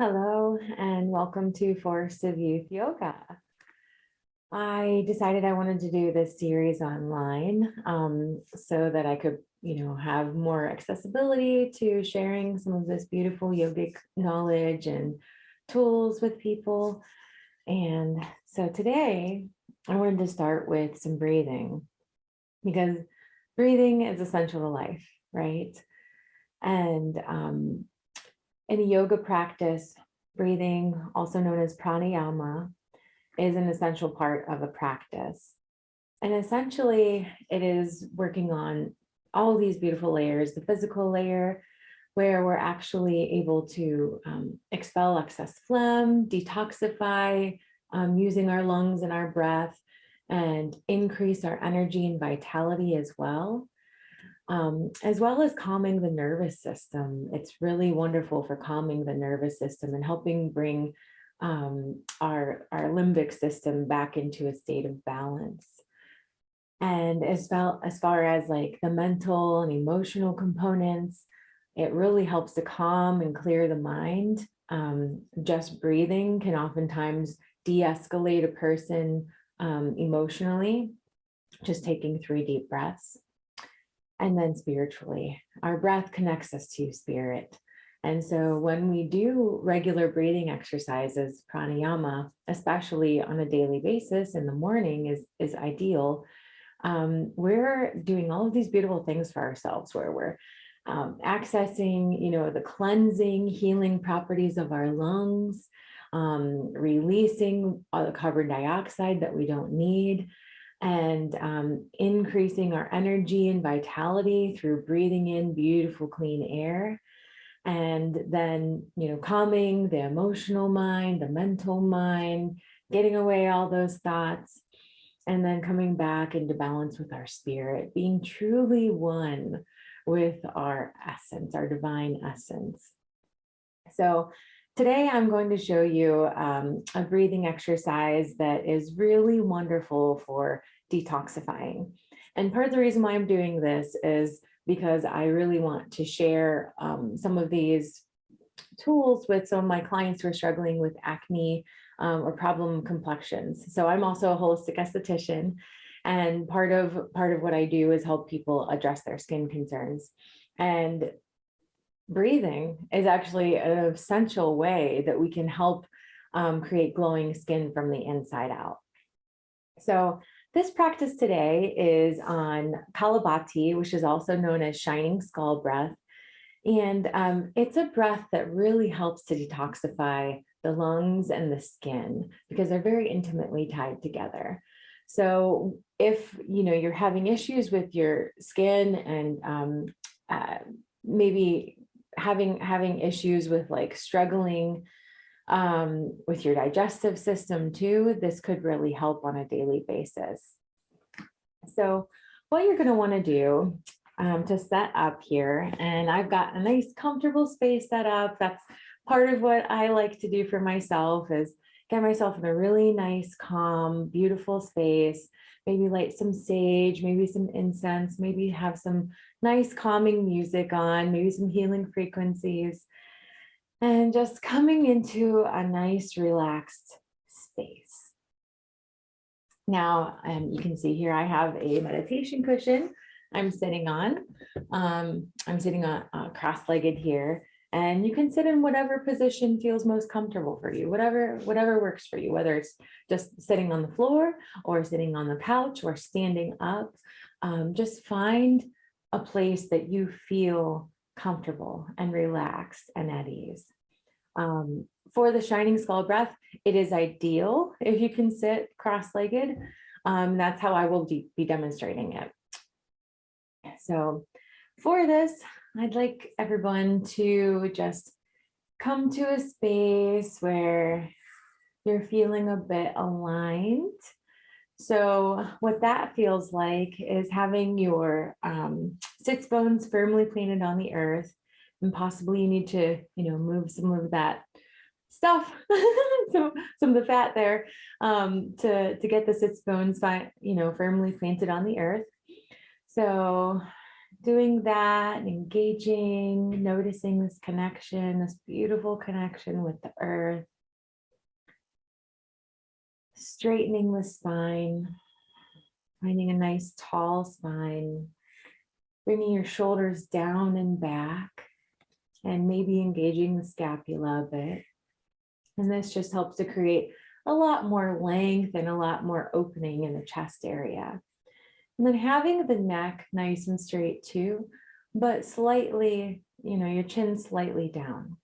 Hello and welcome to Force of Youth Yoga. I decided I wanted to do this series online so that I could, have more accessibility to sharing some of this beautiful yogic knowledge and tools with people. And so today I wanted to start with some breathing because breathing is essential to life, right? And in a yoga practice, breathing, also known as pranayama, is an essential part of a practice. And essentially, it is working on all these beautiful layers, the physical layer, where we're actually able to expel excess phlegm, detoxify, using our lungs and our breath, and increase our energy and vitality as well as calming the nervous system. It's really wonderful for calming the nervous system and helping bring our limbic system back into a state of balance. And as far as like the mental and emotional components, it really helps to calm and clear the mind. Just breathing can oftentimes de-escalate a person emotionally, just taking 3 deep breaths. And then spiritually, our breath connects us to spirit. And so when we do regular breathing exercises, pranayama, especially on a daily basis in the morning is ideal. We're doing all of these beautiful things for ourselves where we're accessing, the cleansing, healing properties of our lungs, releasing all the carbon dioxide that we don't need, and increasing our energy and vitality through breathing in beautiful, clean air. And then, calming the emotional mind, the mental mind, getting away all those thoughts, and then coming back into balance with our spirit, being truly one with our essence, our divine essence. So today I'm going to show you a breathing exercise that is really wonderful for detoxifying. And part of the reason why I'm doing this is because I really want to share some of these tools with some of my clients who are struggling with acne or problem complexions. So I'm also a holistic esthetician, and part of what I do is help people address their skin concerns. And breathing is actually an essential way that we can help create glowing skin from the inside out. So this practice today is on Kalabati, which is also known as shining skull breath. And it's a breath that really helps to detoxify the lungs and the skin because they're very intimately tied together. So if you're having issues with your skin and maybe having issues with like struggling with your digestive system too, this could really help on a daily basis. So what you're going to want to do to set up here, and I've got a nice comfortable space set up. That's part of what I like to do for myself is get myself in a really nice, calm, beautiful space, maybe light some sage, maybe some incense, maybe have some nice calming music on, maybe some healing frequencies, and just coming into a nice, relaxed space. Now, you can see here, I have a meditation cushion I'm sitting on. I'm sitting on cross-legged here, and you can sit in whatever position feels most comfortable for you, whatever works for you, whether it's just sitting on the floor or sitting on the couch or standing up. Just find a place that you feel comfortable and relaxed and at ease. For the shining skull breath, it is ideal if you can sit cross-legged. That's how I will be demonstrating it. So for this, I'd like everyone to just come to a space where you're feeling a bit aligned. So what that feels like is having your sits bones firmly planted on the earth, and possibly you need to, move some of that stuff, some of the fat there, to get the sits bones, firmly planted on the earth. So doing that, engaging, noticing this connection, this beautiful connection with the earth, straightening the spine, finding a nice tall spine, bringing your shoulders down and back, and maybe engaging the scapula a bit. And this just helps to create a lot more length and a lot more opening in the chest area. And then having the neck nice and straight too, but slightly, your chin slightly down.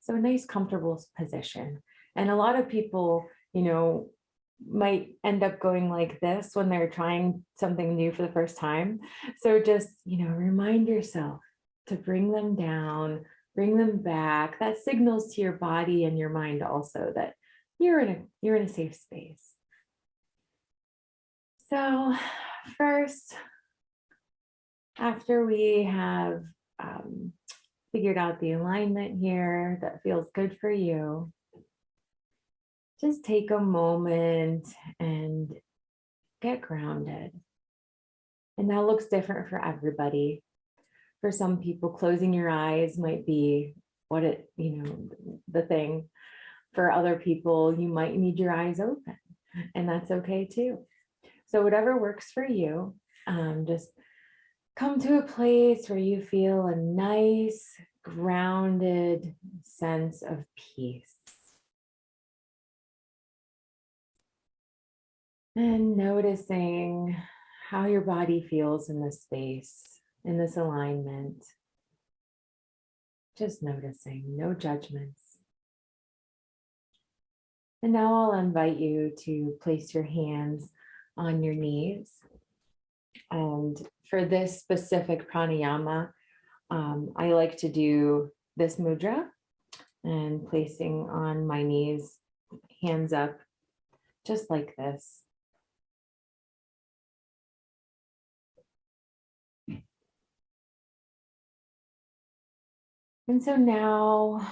So a nice comfortable position. And a lot of people, might end up going like this when they're trying something new for the first time. So just, remind yourself to bring them down, bring them back. That signals to your body and your mind also that you're in a safe space. So first, after we have figured out the alignment here that feels good for you, just take a moment and get grounded. And that looks different for everybody. For some people, closing your eyes might be the thing. For other people, you might need your eyes open, and that's okay too. So whatever works for you, just come to a place where you feel a nice, grounded sense of peace. And noticing how your body feels in this space, in this alignment. Just noticing, no judgments. And now I'll invite you to place your hands on your knees. And for this specific pranayama, I like to do this mudra and placing on my knees, hands up, just like this. And so now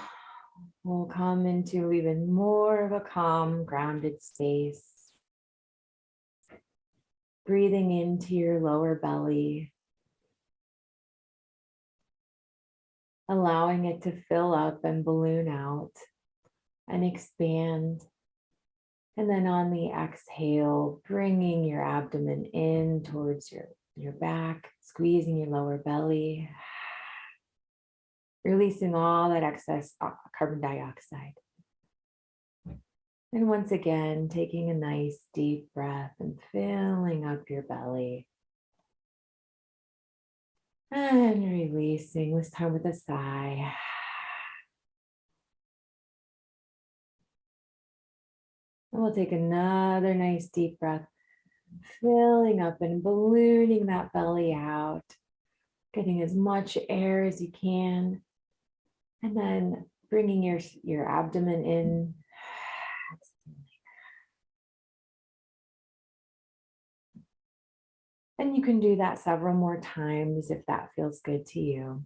we'll come into even more of a calm, grounded space. Breathing into your lower belly, allowing it to fill up and balloon out and expand. And then on the exhale, bringing your abdomen in towards your back, squeezing your lower belly, releasing all that excess carbon dioxide. And once again, taking a nice deep breath and filling up your belly. And releasing, this time with a sigh. And we'll take another nice deep breath, filling up and ballooning that belly out, getting as much air as you can. And then bringing your abdomen in. And you can do that several more times if that feels good to you.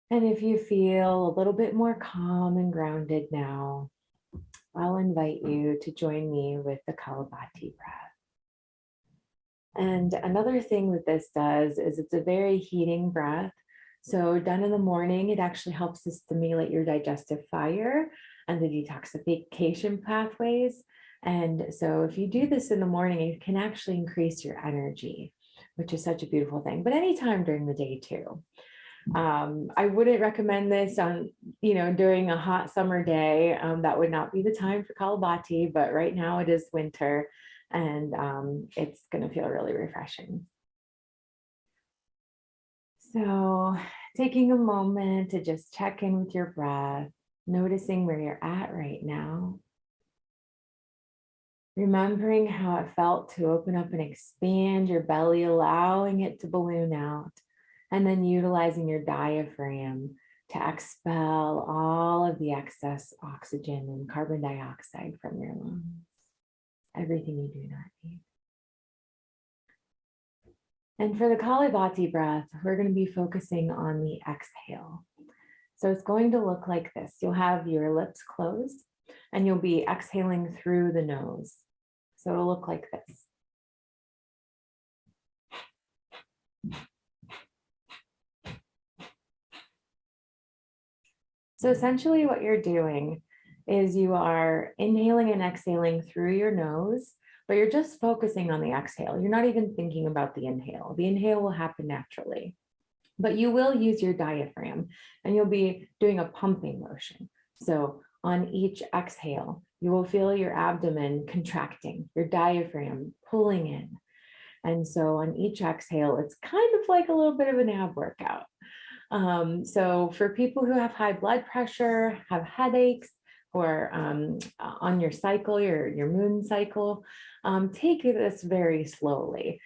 And if you feel a little bit more calm and grounded now, I'll invite you to join me with the Kalabati breath. And another thing that this does is it's a very heating breath. So done in the morning, it actually helps to stimulate your digestive fire and the detoxification pathways. And so if you do this in the morning, it can actually increase your energy, which is such a beautiful thing, but anytime during the day too. I wouldn't recommend this on, during a hot summer day. That would not be the time for Kalabati, but right now it is winter and it's going to feel really refreshing. So taking a moment to just check in with your breath, noticing where you're at right now. Remembering how it felt to open up and expand your belly, allowing it to balloon out, and then utilizing your diaphragm to expel all of the excess oxygen and carbon dioxide from your lungs, everything you do not need. And for the Kalabati breath, we're going to be focusing on the exhale. So it's going to look like this. You'll have your lips closed and you'll be exhaling through the nose. So it'll look like this. So essentially what you're doing is you are inhaling and exhaling through your nose, but you're just focusing on the exhale. You're not even thinking about the inhale. The inhale will happen naturally, but you will use your diaphragm and you'll be doing a pumping motion. So on each exhale, you will feel your abdomen contracting, your diaphragm pulling in. And so on each exhale, it's kind of like a little bit of an ab workout. So for people who have high blood pressure, have headaches, or on your cycle, your moon cycle, take this very slowly.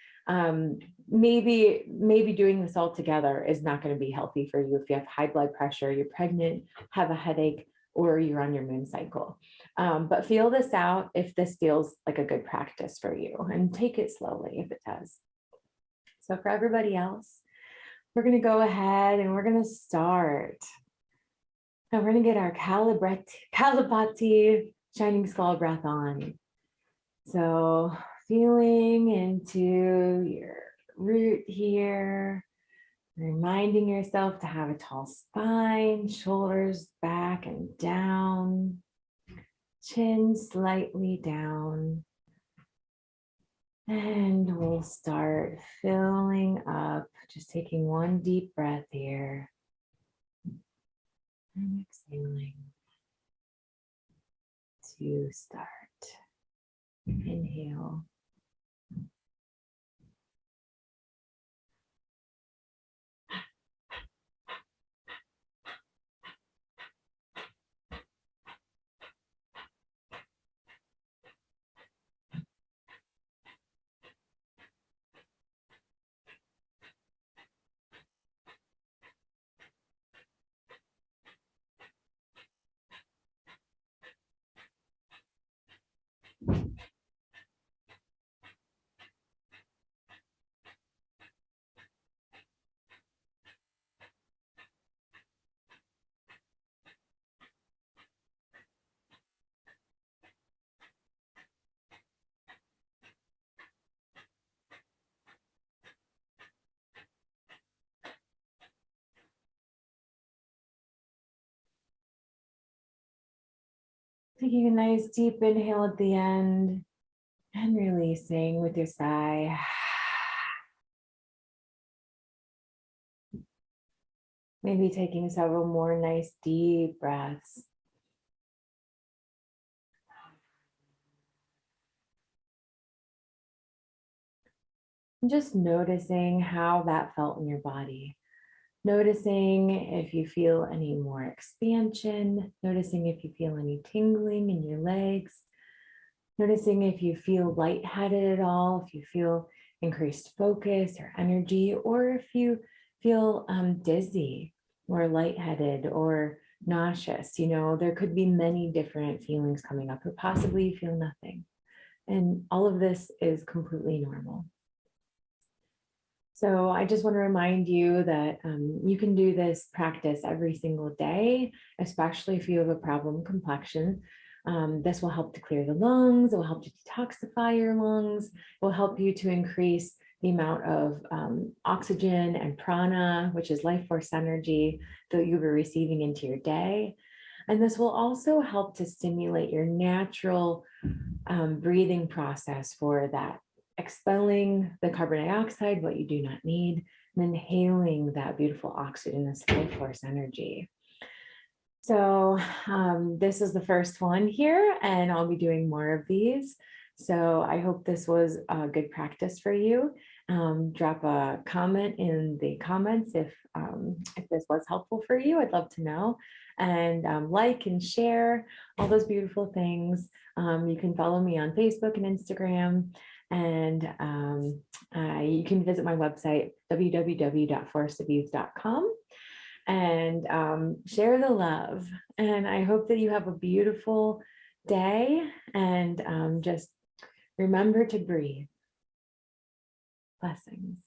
Maybe doing this all together is not going to be healthy for you if you have high blood pressure, you're pregnant, have a headache, or you're on your moon cycle. But feel this out if this feels like a good practice for you, and take it slowly if it does. So for everybody else, we're going to go ahead and we're going to start. And we're going to get our Kalabati shining skull breath on. So feeling into your root here, reminding yourself to have a tall spine, shoulders back and down, chin slightly down. And we'll start filling up, just taking one deep breath here. And exhaling to start. Inhale. Taking a nice deep inhale at the end and releasing with your sigh. Maybe taking several more nice deep breaths. And just noticing how that felt in your body. Noticing if you feel any more expansion, noticing if you feel any tingling in your legs, noticing if you feel lightheaded at all, if you feel increased focus or energy, or if you feel dizzy or lightheaded or nauseous. You know, there could be many different feelings coming up, or possibly you feel nothing. And all of this is completely normal. So I just want to remind you that you can do this practice every single day, especially if you have a problem complexion. This will help to clear the lungs. It will help to detoxify your lungs. It will help you to increase the amount of oxygen and prana, which is life force energy, that you'll be receiving into your day. And this will also help to stimulate your natural breathing process for that, expelling the carbon dioxide, what you do not need, and inhaling that beautiful oxygen, this life force energy. So this is the first one here, and I'll be doing more of these. So I hope this was a good practice for you. Drop a comment in the comments if this was helpful for you. I'd love to know. And like and share all those beautiful things. You can follow me on Facebook and Instagram. And you can visit my website, www.forestofyouth.com, and share the love. And I hope that you have a beautiful day, and just remember to breathe. Blessings.